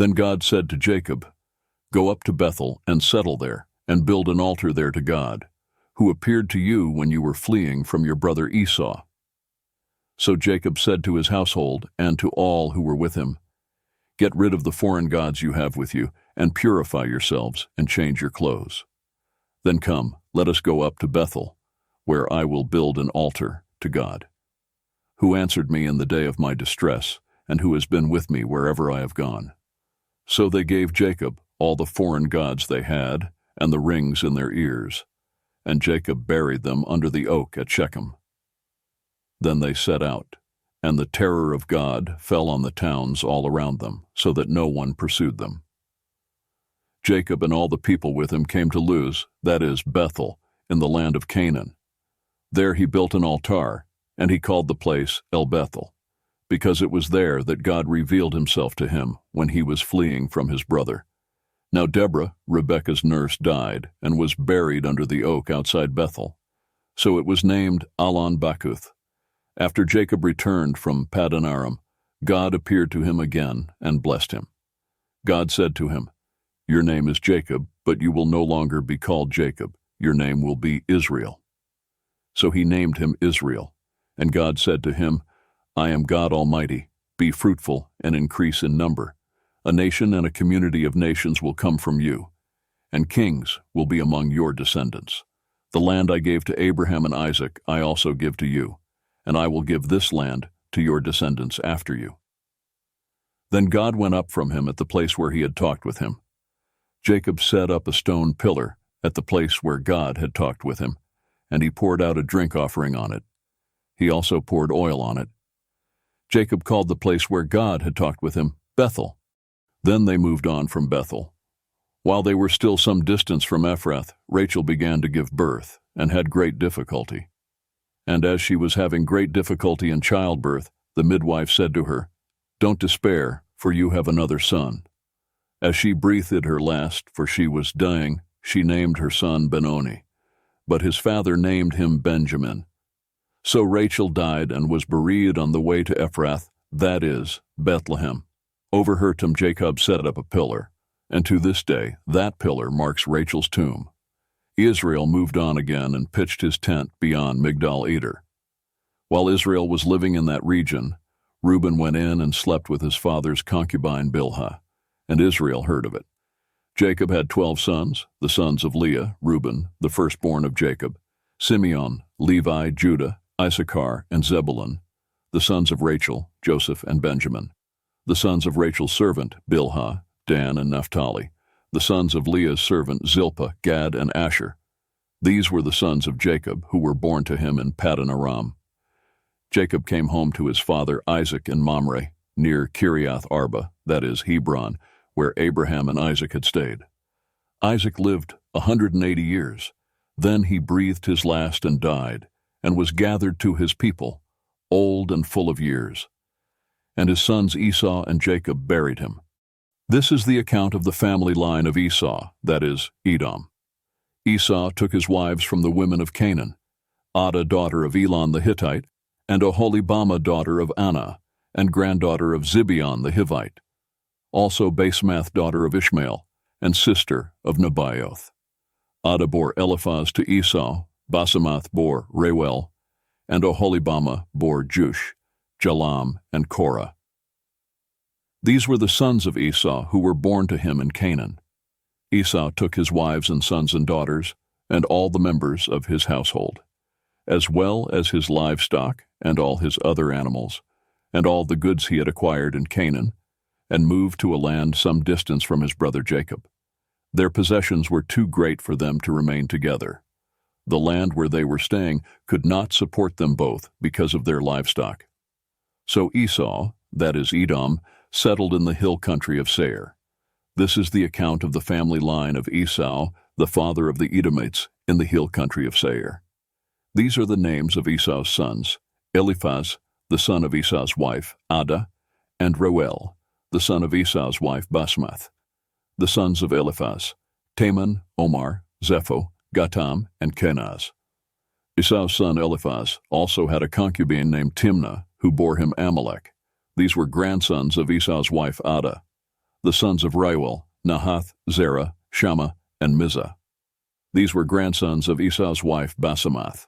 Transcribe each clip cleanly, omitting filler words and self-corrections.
Then God said to Jacob, "Go up to Bethel and settle there, and build an altar there to God, who appeared to you when you were fleeing from your brother Esau." So Jacob said to his household and to all who were with him, "Get rid of the foreign gods you have with you, and purify yourselves, and change your clothes. Then come, let us go up to Bethel, where I will build an altar to God, who answered me in the day of my distress, and who has been with me wherever I have gone." So they gave Jacob all the foreign gods they had, and the rings in their ears, and Jacob buried them under the oak at Shechem. Then they set out, and the terror of God fell on the towns all around them, so that no one pursued them. Jacob and all the people with him came to Luz, that is, Bethel, in the land of Canaan. There he built an altar, and he called the place El Bethel, because it was there that God revealed himself to him when he was fleeing from his brother. Now Deborah, Rebekah's nurse, died and was buried under the oak outside Bethel. So it was named Allon Bakuth. After Jacob returned from Paddan Aram, God appeared to him again and blessed him. God said to him, "Your name is Jacob, but you will no longer be called Jacob. Your name will be Israel." So he named him Israel. And God said to him, "I am God Almighty. Be fruitful and increase in number. A nation and a community of nations will come from you, and kings will be among your descendants. The land I gave to Abraham and Isaac I also give to you, and I will give this land to your descendants after you." Then God went up from him at the place where he had talked with him. Jacob set up a stone pillar at the place where God had talked with him, and he poured out a drink offering on it. He also poured oil on it. Jacob called the place where God had talked with him Bethel. Then they moved on from Bethel. While they were still some distance from Ephrath, Rachel began to give birth and had great difficulty. And as she was having great difficulty in childbirth, the midwife said to her, "Don't despair, for you have another son." As she breathed her last, for she was dying, she named her son Benoni, but his father named him Benjamin. So Rachel died and was buried on the way to Ephrath, that is, Bethlehem. Over her tomb Jacob set up a pillar, and to this day that pillar marks Rachel's tomb. Israel moved on again and pitched his tent beyond Migdal Eder. While Israel was living in that region, Reuben went in and slept with his father's concubine Bilhah, and Israel heard of it. Jacob had 12 sons, the sons of Leah, Reuben, the firstborn of Jacob, Simeon, Levi, Judah, Issachar, and Zebulun, the sons of Rachel, Joseph, and Benjamin, the sons of Rachel's servant, Bilhah, Dan, and Naphtali, the sons of Leah's servant, Zilpah, Gad, and Asher. These were the sons of Jacob, who were born to him in Paddan Aram. Jacob came home to his father Isaac in Mamre, near Kiriath Arba, that is, Hebron, where Abraham and Isaac had stayed. Isaac lived 180 years. Then he breathed his last and died, and was gathered to his people, old and full of years. And his sons Esau and Jacob buried him. This is the account of the family line of Esau, that is, Edom. Esau took his wives from the women of Canaan, Adah daughter of Elon the Hittite, and Oholibamah daughter of Anah, and granddaughter of Zibeon the Hivite, also Basemath daughter of Ishmael, and sister of Nebaioth. Adah bore Eliphaz to Esau, Basemath bore Reuel, and Oholibamah bore Jush, Jalam, and Korah. These were the sons of Esau who were born to him in Canaan. Esau took his wives and sons and daughters, and all the members of his household, as well as his livestock and all his other animals, and all the goods he had acquired in Canaan, and moved to a land some distance from his brother Jacob. Their possessions were too great for them to remain together. The land where they were staying could not support them both because of their livestock. So Esau, that is Edom, settled in the hill country of Seir. This is the account of the family line of Esau, the father of the Edomites, in the hill country of Seir. These are the names of Esau's sons: Eliphaz, the son of Esau's wife, Adah, and Reuel, the son of Esau's wife, Basemath. The sons of Eliphaz: Teman, Omar, Zepho, Gatam, and Kenaz. Esau's son Eliphaz also had a concubine named Timnah, who bore him Amalek. These were grandsons of Esau's wife Adah. The sons of Reuel, Nahath, Zerah, Shammah, and Mizah. These were grandsons of Esau's wife Basemath.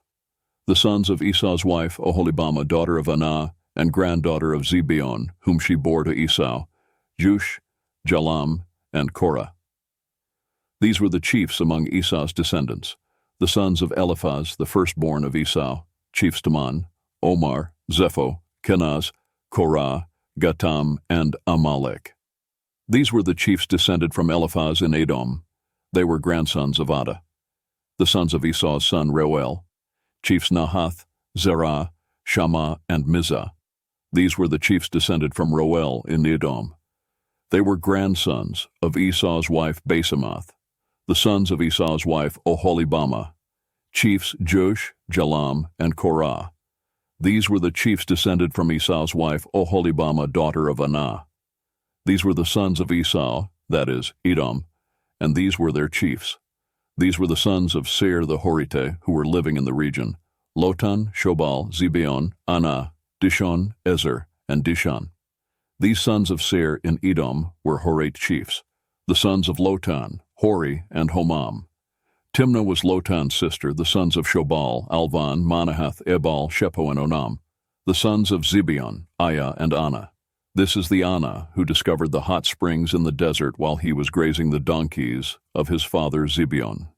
The sons of Esau's wife Oholibamah, daughter of Anah, and granddaughter of Zibeon, whom she bore to Esau, Jush, Jalam, and Korah. These were the chiefs among Esau's descendants. The sons of Eliphaz, the firstborn of Esau, chiefs Teman, Omar, Zepho, Kenaz, Korah, Gatam, and Amalek. These were the chiefs descended from Eliphaz in Edom. They were grandsons of Ada. The sons of Esau's son Reuel, chiefs Nahath, Zerah, Shammah, and Mizah. These were the chiefs descended from Reuel in Edom. They were grandsons of Esau's wife Basemath. The sons of Esau's wife Oholibamah, chiefs Jush, Jalam, and Korah. These were the chiefs descended from Esau's wife Oholibamah, daughter of Anah. These were the sons of Esau, that is, Edom, and these were their chiefs. These were the sons of Seir the Horite, who were living in the region: Lotan, Shobal, Zibeon, Anah, Dishon, Ezer, and Dishan. These sons of Seir in Edom were Horite chiefs. The sons of Lotan, Hori, and Homam. Timnah was Lotan's sister. The sons of Shobal, Alvan, Manahath, Ebal, Shepo, and Onam. The sons of Zibeon, Aya, and Anah. This is the Anah who discovered the hot springs in the desert while he was grazing the donkeys of his father Zibeon.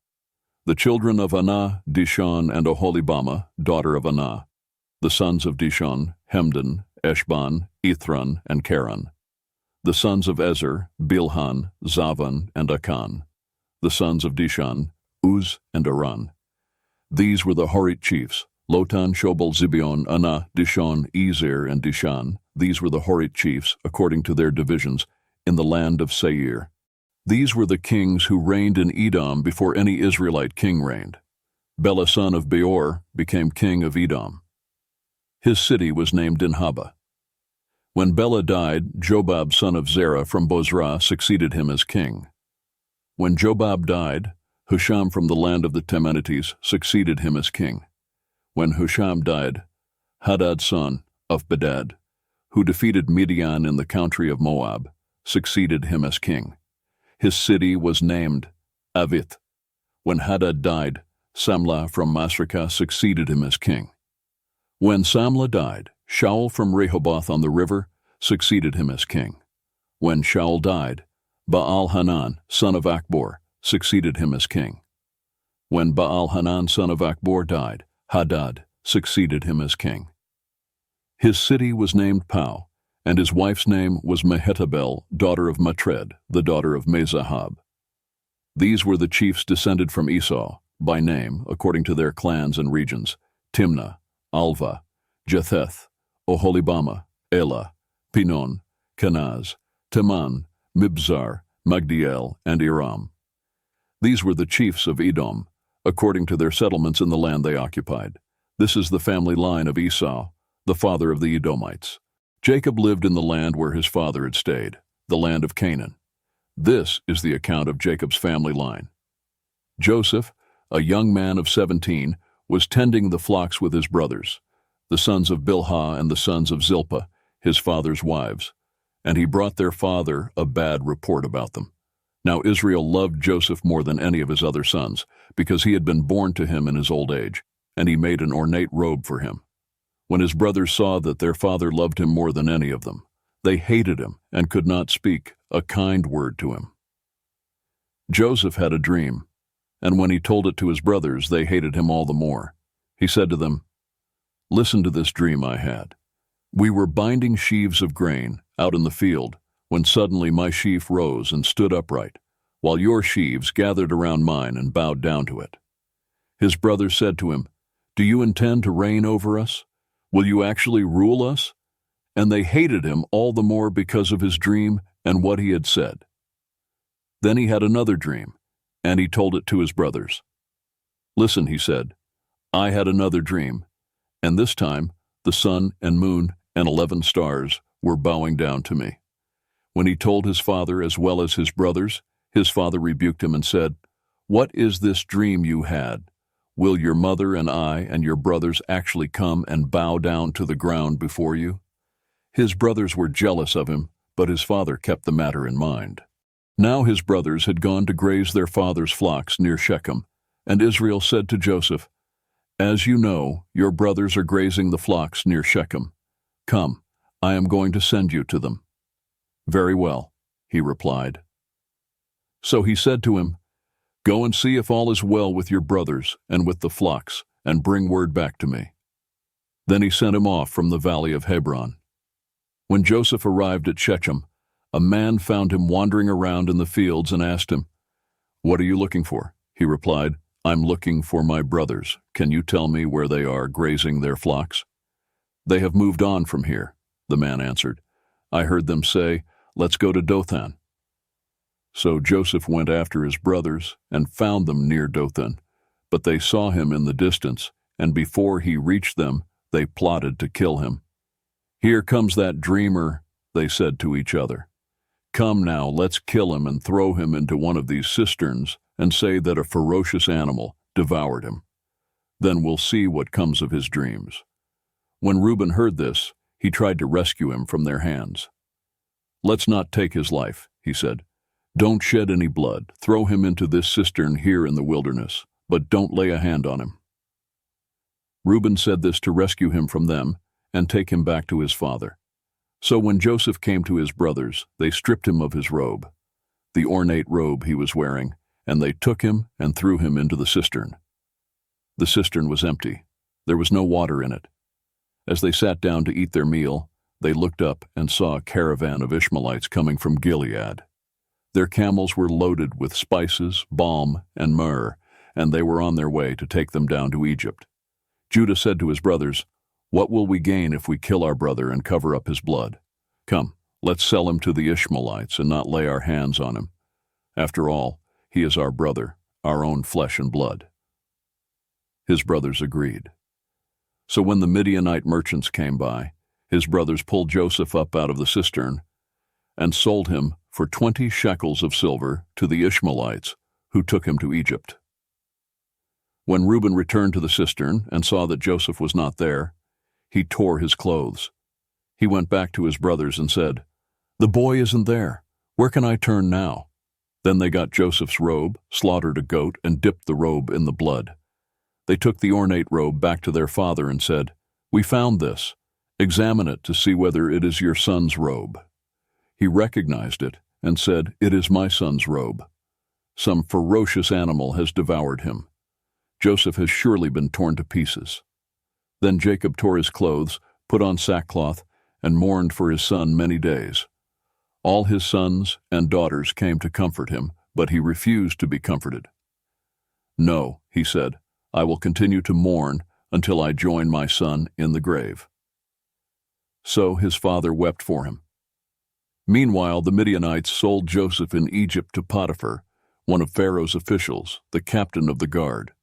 The children of Anah, Dishon, and Oholibamah, daughter of Anah. The sons of Dishon, Hemdan, Eshban, Ithran, and Karan. The sons of Ezer, Bilhan, Zavan, and Akan. The sons of Dishon, Uz, and Aran. These were the Horite chiefs: Lotan, Shobal, Zibeon, Anah, Dishon, Ezer, and Dishan. These were the Horite chiefs, according to their divisions, in the land of Seir. These were the kings who reigned in Edom before any Israelite king reigned. Bela, son of Beor, became king of Edom. His city was named Dinhabah. When Bela died, Jobab, son of Zerah from Bozrah, succeeded him as king. When Jobab died, Husham from the land of the Temanites succeeded him as king. When Husham died, Hadad, son of Bedad, who defeated Midian in the country of Moab, succeeded him as king. His city was named Avith. When Hadad died, Samlah from Masrekah succeeded him as king. When Samlah died, Shaul from Rehoboth on the river succeeded him as king. When Shaul died, Baal-Hanan, son of Akbor, succeeded him as king. When Baal-Hanan, son of Akbor, died, Hadad succeeded him as king. His city was named Pau, and his wife's name was Mehetabel, daughter of Matred, the daughter of Mezahab. These were the chiefs descended from Esau, by name, according to their clans and regions: Timnah, Alva, Jetheth, Oholibamah, Elah, Pinon, Kenaz, Teman, Mibzar, Magdiel, and Iram. These were the chiefs of Edom, according to their settlements in the land they occupied. This is the family line of Esau, the father of the Edomites. Jacob lived in the land where his father had stayed, the land of Canaan. This is the account of Jacob's family line. Joseph, a young man of 17, was tending the flocks with his brothers, the sons of Bilhah and the sons of Zilpah, his father's wives, and he brought their father a bad report about them. Now Israel loved Joseph more than any of his other sons, because he had been born to him in his old age, and he made an ornate robe for him. When his brothers saw that their father loved him more than any of them, they hated him and could not speak a kind word to him. Joseph had a dream, and when he told it to his brothers, they hated him all the more. He said to them, "Listen to this dream I had. We were binding sheaves of grain out in the field, when suddenly my sheaf rose and stood upright, while your sheaves gathered around mine and bowed down to it." His brothers said to him, "Do you intend to reign over us? Will you actually rule us?" And they hated him all the more because of his dream and what he had said. Then he had another dream, and he told it to his brothers. "Listen," he said, "I had another dream, and this time the sun and moon and 11 stars were bowing down to me." When he told his father as well as his brothers, his father rebuked him and said, "What is this dream you had? Will your mother and I and your brothers actually come and bow down to the ground before you?" His brothers were jealous of him, but his father kept the matter in mind. Now his brothers had gone to graze their father's flocks near Shechem, and Israel said to Joseph, "As you know, your brothers are grazing the flocks near Shechem. Come, I am going to send you to them." "Very well," he replied. So he said to him, "Go and see if all is well with your brothers and with the flocks, and bring word back to me." Then he sent him off from the valley of Hebron. When Joseph arrived at Shechem, a man found him wandering around in the fields and asked him, "What are you looking for?" He replied, "I'm looking for my brothers. Can you tell me where they are grazing their flocks?" "They have moved on from here," the man answered. "I heard them say, 'Let's go to Dothan.'" So Joseph went after his brothers and found them near Dothan, but they saw him in the distance, and before he reached them, they plotted to kill him. "Here comes that dreamer," they said to each other. "Come now, let's kill him and throw him into one of these cisterns and say that a ferocious animal devoured him. Then we'll see what comes of his dreams." When Reuben heard this, he tried to rescue him from their hands. "Let's not take his life," he said. "Don't shed any blood. Throw him into this cistern here in the wilderness, but don't lay a hand on him." Reuben said this to rescue him from them and take him back to his father. So when Joseph came to his brothers, they stripped him of his robe, the ornate robe he was wearing, and they took him and threw him into the cistern. The cistern was empty. There was no water in it. As they sat down to eat their meal, they looked up and saw a caravan of Ishmaelites coming from Gilead. Their camels were loaded with spices, balm, and myrrh, and they were on their way to take them down to Egypt. Judah said to his brothers, "What will we gain if we kill our brother and cover up his blood? Come, let's sell him to the Ishmaelites and not lay our hands on him. After all, he is our brother, our own flesh and blood." His brothers agreed. So when the Midianite merchants came by, his brothers pulled Joseph up out of the cistern and sold him for 20 shekels of silver to the Ishmaelites, who took him to Egypt. When Reuben returned to the cistern and saw that Joseph was not there, he tore his clothes. He went back to his brothers and said, "The boy isn't there. Where can I turn now?" Then they got Joseph's robe, slaughtered a goat, and dipped the robe in the blood. They took the ornate robe back to their father and said, "We found this. Examine it to see whether it is your son's robe." He recognized it and said, "It is my son's robe. Some ferocious animal has devoured him. Joseph has surely been torn to pieces." Then Jacob tore his clothes, put on sackcloth, and mourned for his son many days. All his sons and daughters came to comfort him, but he refused to be comforted. "No," he said, "I will continue to mourn until I join my son in the grave." So his father wept for him. Meanwhile, the Midianites sold Joseph in Egypt to Potiphar, one of Pharaoh's officials, the captain of the guard.